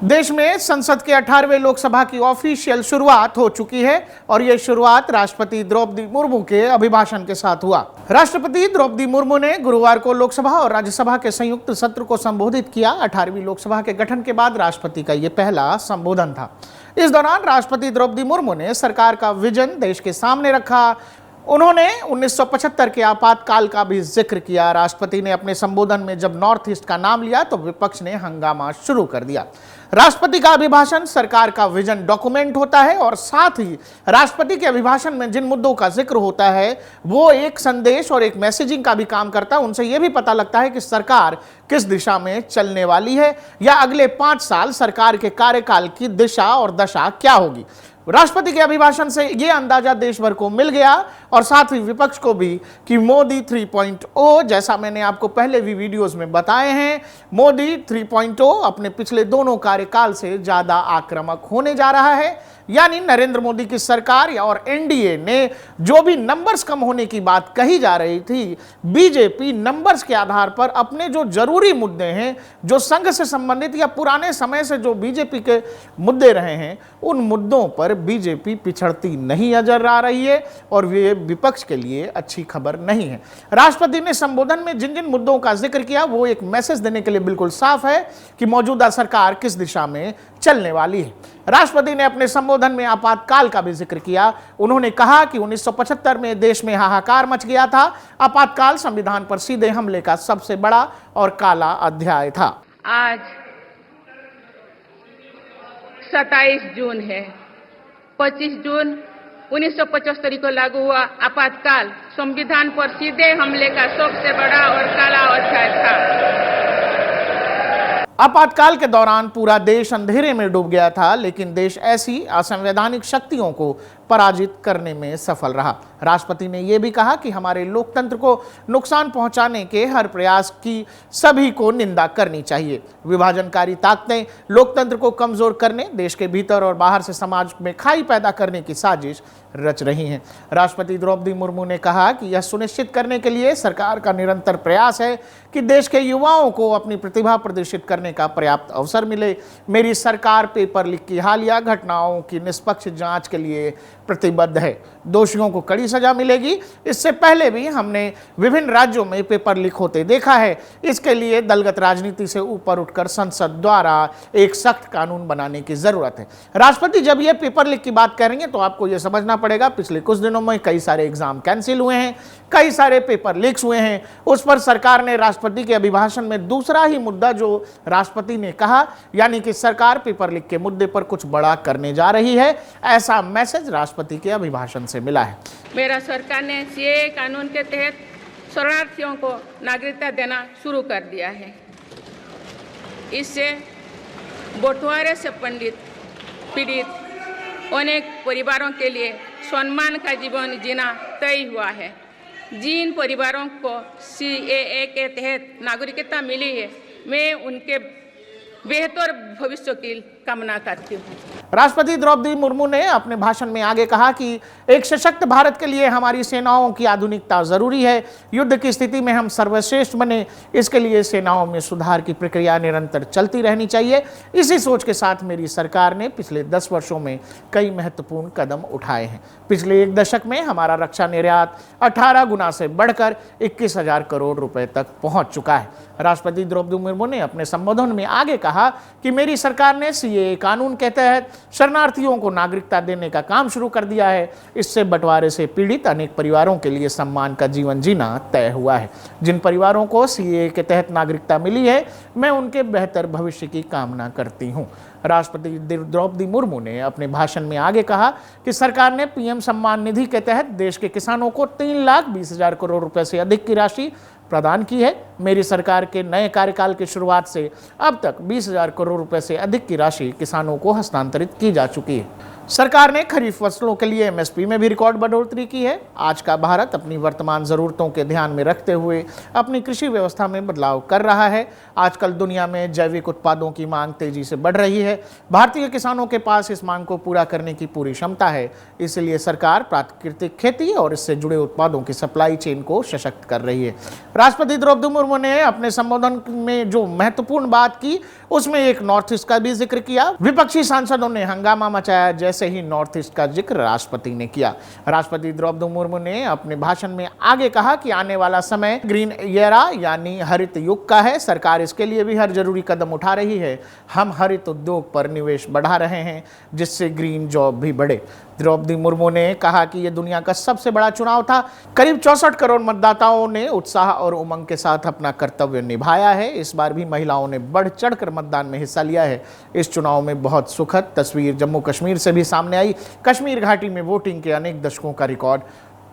देश में संसद के 18वें लोकसभा की ऑफिशियल शुरुआत हो चुकी है और यह शुरुआत राष्ट्रपति द्रौपदी मुर्मू के अभिभाषण के साथ हुआ। राष्ट्रपति द्रौपदी मुर्मू ने गुरुवार को लोकसभा और राज्यसभा के संयुक्त सत्र को संबोधित किया। 18वीं लोकसभा के गठन के बाद राष्ट्रपति का यह पहला संबोधन था। इस दौरान राष्ट्रपति द्रौपदी मुर्मू ने सरकार का विजन देश के सामने रखा। उन्होंने 1975 के आपातकाल का भी जिक्र किया। राष्ट्रपति ने अपने संबोधन में जब नॉर्थ ईस्ट का नाम लिया तो विपक्ष ने हंगामा शुरू कर दिया। राष्ट्रपति का अभिभाषण सरकार का विजन डॉक्यूमेंट होता है और साथ ही राष्ट्रपति के अभिभाषण में जिन मुद्दों का जिक्र होता है वो एक संदेश और एक मैसेजिंग का भी काम करता है। उनसे यह भी पता लगता है कि सरकार किस दिशा में चलने वाली है या अगले 5 साल सरकार के कार्यकाल की दिशा और दशा क्या होगी। राष्ट्रपति के अभिभाषण से यह अंदाजा देश भर को मिल गया और साथ ही विपक्ष को भी कि मोदी 3.0, जैसा मैंने आपको पहले भी वीडियोस में बताए हैं, मोदी 3.0 अपने पिछले दोनों कार्यकाल से ज्यादा आक्रामक होने जा रहा है। यानी नरेंद्र मोदी की सरकार और एनडीए ने जो भी नंबर्स कम होने की बात कही जा रही थी, बीजेपी नंबर्स के आधार पर अपने जो जरूरी मुद्दे हैं, जो संघ से संबंधित या पुराने समय से जो बीजेपी के मुद्दे रहे हैं, उन मुद्दों पर बीजेपी पिछड़ती नहीं नजर आ रही है और वे विपक्ष के लिए अच्छी खबर नहीं है। राष्ट्रपति ने संबोधन में जिन जिन मुद्दों का जिक्र किया वो एक मैसेज देने के लिए बिल्कुल साफ है कि मौजूदा सरकार किस दिशा में चलने वाली है। राष्ट्रपति ने अपने संबोधन में आपातकाल का भी जिक्र किया। उन्होंने कहा कि 1975 में देश में हाहाकार मच गया था। आपातकाल संविधान पर सीधे हमले का सबसे बड़ा और काला अध्याय था। आज 27 जून है। 25 जून 1975 को लागू हुआ आपातकाल संविधान पर सीधे हमले का सबसे बड़ा और काला अध्याय था। आपातकाल के दौरान पूरा देश अंधेरे में डूब गया था, लेकिन देश ऐसी असंवैधानिक शक्तियों को पराजित करने में सफल रहा। राष्ट्रपति ने यह भी कहा कि हमारे लोकतंत्र को नुकसान पहुंचाने के हर प्रयास की सभी को निंदा करनी चाहिए। विभाजनकारी ताकतें लोकतंत्र को कमजोर करने, देश के भीतर और बाहर से समाज में खाई पैदा करने की साजिश रच रही हैं। राष्ट्रपति द्रौपदी मुर्मू ने कहा कि यह सुनिश्चित करने के लिए सरकार का निरंतर प्रयास है कि देश के युवाओं को अपनी प्रतिभा प्रदर्शित करने का पर्याप्त अवसर मिले। मेरी सरकार पेपर लीक की हालिया घटनाओं की निष्पक्ष जांच के लिए प्रतिबद्ध है। दोषियों को कड़ी सजा मिलेगी। इससे पहले भी हमने विभिन्न राज्यों में पेपर लीक होते देखा है। इसके लिए दलगत राजनीति से ऊपर उठकर संसद द्वारा एक सख्त कानून बनाने की जरूरत है। राष्ट्रपति जब ये पेपर लीक की बात करेंगे तो आपको यह समझना पड़ेगा, पिछले कुछ दिनों में कई सारे एग्जाम कैंसिल हुए हैं, कई सारे पेपर लीक्स हुए हैं। उस पर सरकार ने राष्ट्रपति के अभिभाषण में दूसरा ही मुद्दा जो राष्ट्रपति ने कहा, यानी कि सरकार पेपर लीक के मुद्दे पर कुछ बड़ा करने जा रही है, ऐसा मैसेज राष्ट्रपति के अभिभाषण से मिला है। मेरा सरकार ने सीएए कानून के तहत शरणार्थियों को नागरिकता देना शुरू कर दिया है। इससे बंटवारे से पीड़ित अनेक परिवारों के लिए सम्मान का जीवन जीना तय हुआ है। जिन परिवारों को सीएए के तहत नागरिकता मिली है, मैं उनके बेहतर भविष्य की कामना करती हूँ। राष्ट्रपति द्रौपदी मुर्मू ने अपने भाषण में आगे कहा कि एक सशक्त भारत के लिए हमारी सेनाओं की आधुनिकता जरूरी है। युद्ध की स्थिति में हम सर्वश्रेष्ठ बने, इसके लिए सेनाओं में सुधार की प्रक्रिया निरंतर चलती रहनी चाहिए। इसी सोच के साथ मेरी सरकार ने पिछले 10 वर्षों में कई महत्वपूर्ण कदम उठाए हैं। पिछले 1 दशक में हमारा रक्षा निर्यात 18 गुना से बढ़कर 21,000 करोड़ रुपए तक पहुंच चुका है। राष्ट्रपति द्रौपदी मुर्मू ने अपने संबोधन में आगे कहा कि मेरी सरकार ने सीएए कानून के तहत शरणार्थियों को नागरिकता देने का काम शुरू कर दिया है। इससे बंटवारे से पीड़ित अनेक परिवारों के लिए सम्मान का जीवन जीना तय हुआ है। जिन परिवारों को सीएए के तहत नागरिकता मिली है, मैं उनके बेहतर भविष्य की कामना करती हूँ। राष्ट्रपति द्रौपदी मुर्मू ने अपने भाषण में आगे कहा कि सरकार ने पीएम सम्मान निधि के तहत देश के किसानों को 3,20,000 करोड़ रुपए से अधिक की राशि प्रदान की है। मेरी सरकार के नए कार्यकाल की शुरुआत से अब तक 20,000 करोड़ रुपए से अधिक की राशि किसानों को हस्तांतरित की जा चुकी है। सरकार ने खरीफ फसलों के लिए एमएसपी में भी रिकॉर्ड बढ़ोतरी की है। आज का भारत अपनी वर्तमान जरूरतों के ध्यान में रखते हुए अपनी कृषि व्यवस्था में बदलाव कर रहा है। आजकल दुनिया में जैविक उत्पादों की मांग तेजी से बढ़ रही है। भारतीय किसानों के पास इस मांग को पूरा करने की पूरी क्षमता है। इसलिए सरकार प्राकृतिक खेती और इससे जुड़े उत्पादों की सप्लाई चेन को सशक्त कर रही है। राष्ट्रपति द्रौपदी मुर्मू ने अपने संबोधन में जो महत्वपूर्ण बात की उसमें एक नॉर्थ ईस्ट का भी जिक्र किया। विपक्षी सांसदों ने हंगामा मचाया जैसे ही नॉर्थ ईस्ट का जिक्र राष्ट्रपति ने किया। राष्ट्रपति द्रौपदी मुर्मू ने अपने भाषण में आगे कहा कि आने वाला समय ग्रीन एरा यानी हरित युग का है। सरकार इसके लिए भी हर जरूरी कदम उठा रही है। हम हरित उद्योग पर निवेश बढ़ा रहे हैं जिससे ग्रीन जॉब भी बढ़े। द्रौपदी मुर्मू ने कहा कि यह दुनिया का सबसे बड़ा चुनाव था। करीब 64 करोड़ मतदाताओं ने उत्साह और उमंग के साथ अपना कर्तव्य निभाया है। इस बार भी महिलाओं ने बढ़ चढ़कर मतदान में हिस्सा लिया है। इस चुनाव में बहुत सुखद तस्वीर जम्मू कश्मीर से भी सामने आई। कश्मीर घाटी में वोटिंग के अनेक दशकों का रिकॉर्ड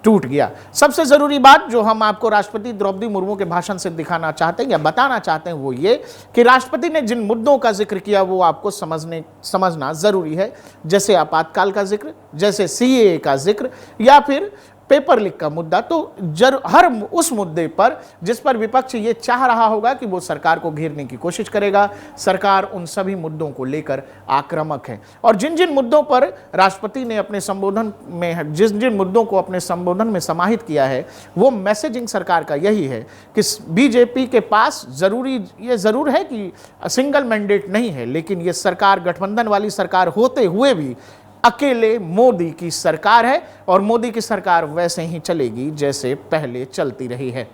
टूट गया। सबसे जरूरी बात जो हम आपको राष्ट्रपति द्रौपदी मुर्मू के भाषण से दिखाना चाहते हैं या बताना चाहते हैं वो ये कि राष्ट्रपति ने जिन मुद्दों का जिक्र किया वो आपको समझना जरूरी है, जैसे आपातकाल का जिक्र, जैसे सीएए का जिक्र या फिर पेपर लीक का मुद्दा। तो हर उस मुद्दे पर जिस पर विपक्ष ये चाह रहा होगा कि वो सरकार को घेरने की कोशिश करेगा, सरकार उन सभी मुद्दों को लेकर आक्रामक है। और जिन जिन मुद्दों पर राष्ट्रपति ने अपने संबोधन में जिन मुद्दों को अपने संबोधन में समाहित किया है वो मैसेजिंग सरकार का यही है कि बीजेपी के पास ये जरूर है कि सिंगल मैंडेट नहीं है, लेकिन ये सरकार गठबंधन वाली सरकार होते हुए भी अकेले मोदी की सरकार है और मोदी की सरकार वैसे ही चलेगी जैसे पहले चलती रही है।